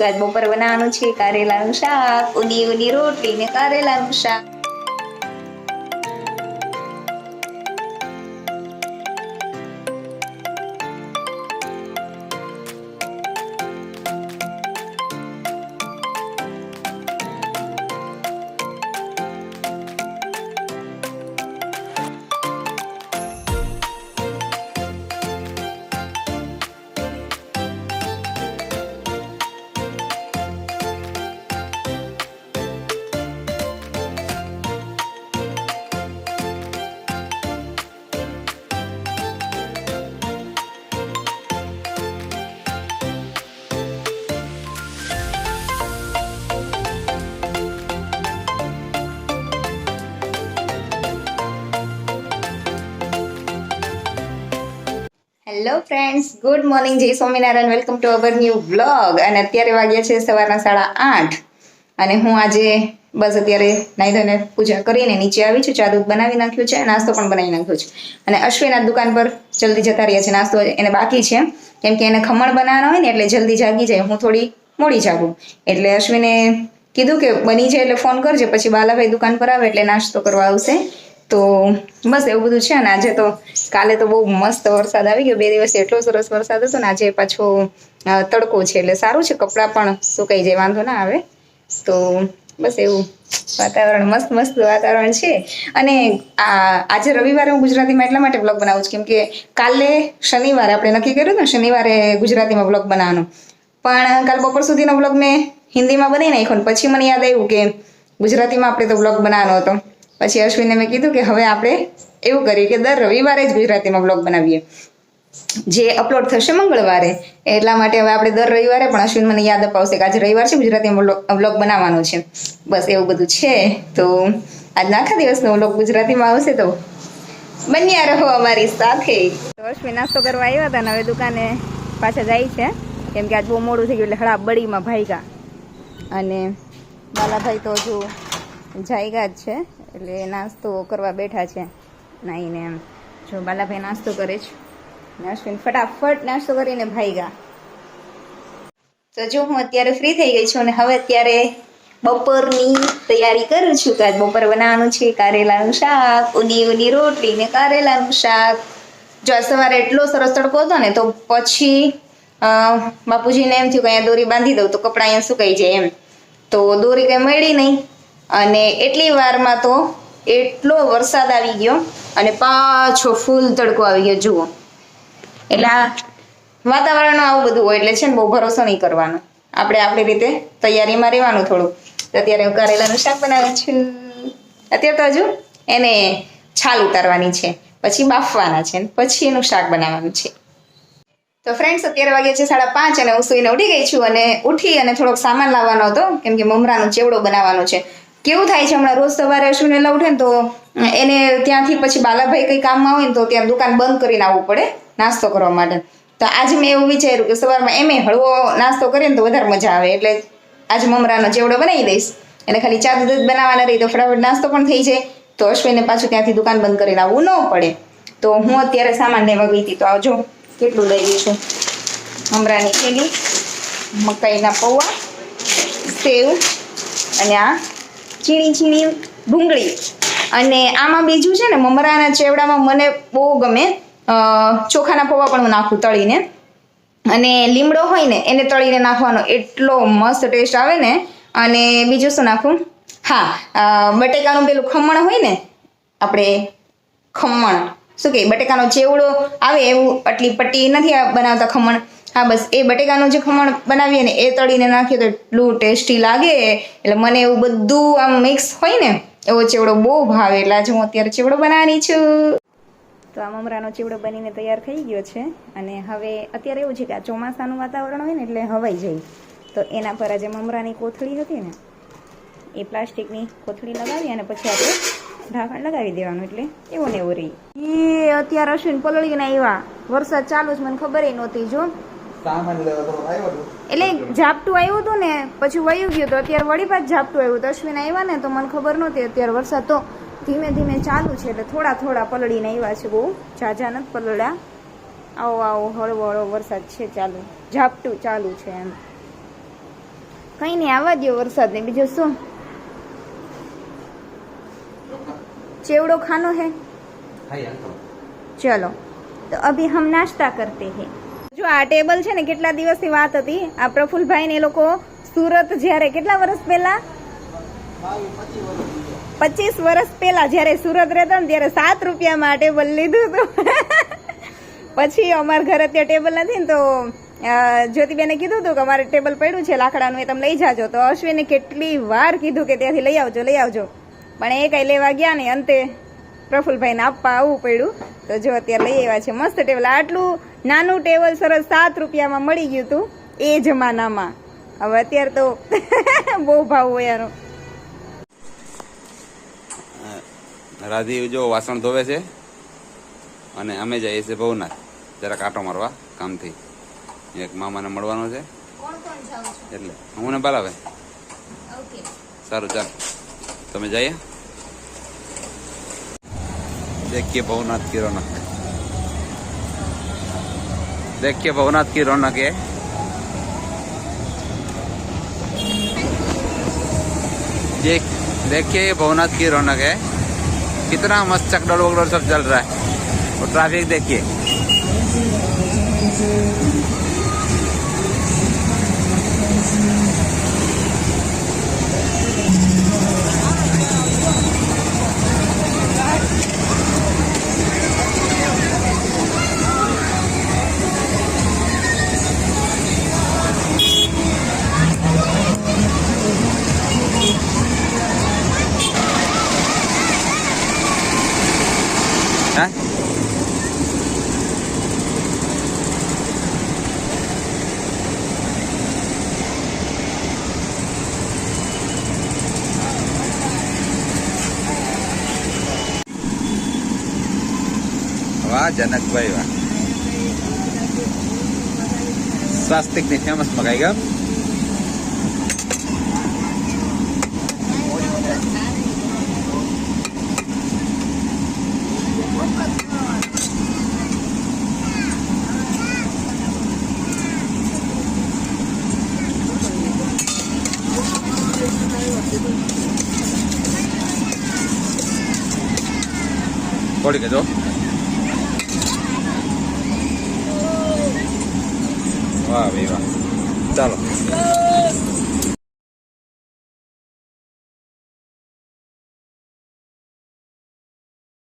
આજ બપોર બનાવવાનું છે કારેલાનું શાક, ઊની ઊની રોટલી ને કારેલાનું શાક. હેલો ફ્રેન્ડ્સ, ગુડ મોર્નિંગ, જય Swaminarayan. Welcome to our new vlog. અને અત્યારે વાગ્યા છે સવારના 8:30 અને હું આજે બસ અત્યારે નાઈ ધોઈને પૂજા કરીને નીચે આવી છું. ચા દૂધ બનાવી નાખ્યું છે, નાસ્તો પણ બનાવી નાખ્યો છે. અને અશ્વિના દુકાન પર જલ્દી જતા રહ્યા છે. નાસ્તો એને બાકી છે કેમ કે એને ખમણ બનાવવાના હોય ને એટલે જલ્દી જાગી જાય. હું થોડી મોડી જાગું એટલે અશ્વિને કીધું કે બની જાય એટલે ફોન કરજે, પછી બાલાભાઈ દુકાન પર આવે એટલે નાસ્તો કરવા આવશે. તો બસ એવું બધું છે. અને આજે તો કાલે તો બહુ મસ્ત વરસાદ આવી ગયો. 2 દિવસ એટલો સરસ વરસાદ હતો ને આજે પાછો તડકો છે એટલે સારું છે, કપડાં પણ સુકાઈ જાય, વાંધો ના આવે. તો બસ એવું વાતાવરણ મસ્ત મસ્ત વાતાવરણ છે. અને આજે રવિવારે હું ગુજરાતીમાં એટલા માટે બ્લોગ બનાવું છું કેમ કે કાલે શનિવારે આપણે નક્કી કર્યું ને શનિવારે ગુજરાતીમાં બ્લોગ બનાવવાનો, પણ કાલ બપોર સુધીનો બ્લોગ મેં હિન્દીમાં બનાવી નાખ્યો. પછી મને યાદ આવ્યું કે ગુજરાતીમાં આપણે તો બ્લોગ બનાવવાનો હતો. પછી અશ્વિને મેં કીધું કે હવે આપણે એવું કરીએ કે દર રવિવારે જ ગુજરાતીમાં બ્લોગ બનાવીએ, જે અપલોડ થશે મંગળવારે. એટલા માટે હવે આપણે દર રવિવારે પણ અશ્વિન મને યાદ અપાવશે કે આજે રવિવાર છે, ગુજરાતીમાં બ્લોગ બનાવવાનો છે. બસ એવું બધું છે. તો આજના આખા દિવસનો બ્લોગ ગુજરાતીમાં આવશે, તો બન્યા રહો અમારી સાથે. તો અશ્વિન નાસ્તો કરવા આવ્યા હતા ને હવે દુકાને પાછા જાય છે કેમ કે આજ બહુ મોડું થઈ ગયું એટલે હળાબડીમાં ભાગ્યા. અને બાલાભાઈ તો હજુ જાયગા જ છે એટલે નાસ્તો કરવા બેઠા છે નાઈને. એમ જો બાલાભાઈ નાસ્તો કરે છે ને અશ્વિન ફટાફટ નાસ્તો કરીને ભાગ્યા. તો જો હું અત્યારે ફ્રી થઈ ગઈ છું અને હવે અત્યારે બપોરની તૈયારી કરું છું. તો આજ બપોર બનાવવાનું છે કારેલાનું શાક, ઊની ઊની રોટલી ને કારેલાનું શાક. જો સવારે એટલો સરસ તડકો હતો ને તો પછી બાપુજીને એમ થયું કે અહીંયા દોરી બાંધી દઉં તો કપડાં અહીંયા સુકાઈ જાય એમ. તો દોરી કંઈ મળી નહીં અને એટલી વારમાં તો એટલો વરસાદ આવી ગયો અને પાછો ફૂલ તડકો આવી ગયો. જુઓ, એટલે આ વાતાવરણ આવું બધું હોય એટલે છે ને બહુ ભરોસો નહીં કરવાનો, આપણે આપણી રીતે તૈયારીમાં રહેવાનું થોડું. તો અત્યારે હું કારેલાનું શાક બનાવું છું. અત્યારે તો હજુ એને છાલ ઉતારવાની છે, પછી બાફવાના છે, પછી એનું શાક બનાવવાનું છે. તો ફ્રેન્ડ્સ, અત્યારે વાગ્યા છે 5:30 અને હું સૂઈને ઉઠી ગઈ છું. અને ઉઠી અને થોડોક સામાન લાવવાનો હતો કેમ કે મમરાનો ચેવડો બનાવવાનો છે. કેવું થાય છે હમણાં રોજ સવારે અશ્વિને વહેલા ઉઠે ને તો એને ત્યાંથી પછી બાલાભાઈ કંઈ કામમાં હોય ને તો ત્યાં દુકાન બંધ કરીને આવવું પડે નાસ્તો કરવા માટે. તો આજે મેં એવું વિચાર્યું કે સવારમાં એમે હળવો નાસ્તો કરીએ ને તો વધારે મજા આવે, એટલે આજે મમરાનો ચેવડો બનાવી દઈશ. એટલે ખાલી ચા દૂધ જ બનાવવાના રહી તો ફટાફટ નાસ્તો પણ થઈ જાય, તો અશ્વિને પાછું ત્યાંથી દુકાન બંધ કરીને આવવું ન પડે. તો હું અત્યારે સામાન લેવા ગઈ હતી. તો આવજો કેટલું લઈ ગઈ છું: મમરાની થેલી, મકાઈના પૌવા, સેવ, અને આ ઝીણી ઝીણી ભૂંગળી. અને આમાં બીજું છે ને મમરાના ચેવડામાં મને બહુ ગમે ચોખાના પૌવા પણ હું નાખું તળીને, અને લીમડો હોય ને એને તળીને નાખવાનો, એટલો મસ્ત ટેસ્ટ આવે ને. અને બીજું શું નાખું? હા, બટેકાનું પેલું ખમણ હોય ને, આપણે ખમણ શું કહે, બટેકાનો ચેવડો આવે એવું આટલી પટ્ટી નથી બનાવતા ખમણ. હા, બસ એ બટેકાનું જે ખમણ બનાવીએ ને એ તળીને નાખીએ તો એટલું ટેસ્ટી લાગે. એટલે મને એવું બધું આમ મિક્સ હોય ને એવો ચેવડો બહુ ભાવે. એટલે આજે હું અત્યારે ચેવડો બનાવવાની છું. તો આ મમરાનો ચેવડો બનીને તૈયાર થઈ ગયો છે. અને હવે અત્યારે એવું છે કે આ ચોમાસાનું વાતાવરણ હોય ને એટલે હવાઈ જાય. તો એના પર આજે મમરાની કોથળી હતી ને એ પ્લાસ્ટિકની કોથળી લગાવી અને પછી આપણે ઢાંકણ લગાવી દેવાનું, એટલે એવું ને એવું રહી. એ અત્યારે અશ્વિન પલળીને આવ્યા, વરસાદ ચાલુ જ, મને ખબર નહોતી. જો એટલે ઝાપટું આવ્યું હતું ને પછી વયું ગયું, તો અત્યારે વળી પાછું ઝાપટું આવ્યું. તો અશ્વિન આવ્યા ને તો મને ખબર નહોતી. અત્યારે વરસાદ તો ધીમે ધીમે ચાલુ છે એટલે થોડા થોડા પલળીને આવ્યા છે, બહુ ઝાઝા નથી પલળ્યા. આવો આવો હળવો હળવો વરસાદ છે ચાલુ, ઝાપટું ચાલુ છે એમ. कहीं नहीं आवा दियो वरसाद ने बीजो शू चेवड़ो खानो है चलो तो अभी हम नाश्ता करते हैं जो आ टेबल है ने કેટલા દિવસની વાત હતી આ પ્રફુલભાઈ ને લોકો સુરત જ્યારે કેટલા વર્ષ પહેલા 25 વર્ષ પહેલા જ્યારે સુરત રહેતા ને ત્યારે 7 રૂપિયામાં આ ટેબલ લીધું હતું પછી અમાર ઘરે ત્યાં ટેબલ નથી ને તો જ્યોતિબેને કીધું હતું કે અમારે ટેબલ પડ્યું છે લાકડાનું એ તમે લઈ જાજો તો અશ્વિને કેટલી વાર કીધું કે ત્યાંથી લઈ આવજો પણ એ કઈ લેવા ગયા ને અંતે પ્રફુલભાઈને આપવા આવવું પડ્યું તો જો અત્યારે લઈ આવ્યા છે મસ્ત ટેબલ આટલું નાનું ટેબલ સરસ 7 રૂપિયામાં મળી ગયું હતું એ જમાનામાં હવે અત્યારે તો બહુ ભાવ હોય એનો રાધી જો વાસણ ધોવે છે અને અમે જઈએ છીએ ભવનાથ જરાક આટો મારવા કામથી એક મામાને મળવાનો છે એટલે હું ને બાલાભાઈ સારું ચાલ તમે જઈએ देखिए भवनाथ की रौनक देखिए भवनाथ की रौनक है देखिए ये भवनाथ की रौनक है कितना मस्त चकडोल वगडोल सब चल रहा है और ट्रैफिक देखिए वाह जनकभाई वाह स्वास्तिक ने फेमस मंगाएगा थोड़ी के दो वाह भाई वाह चलो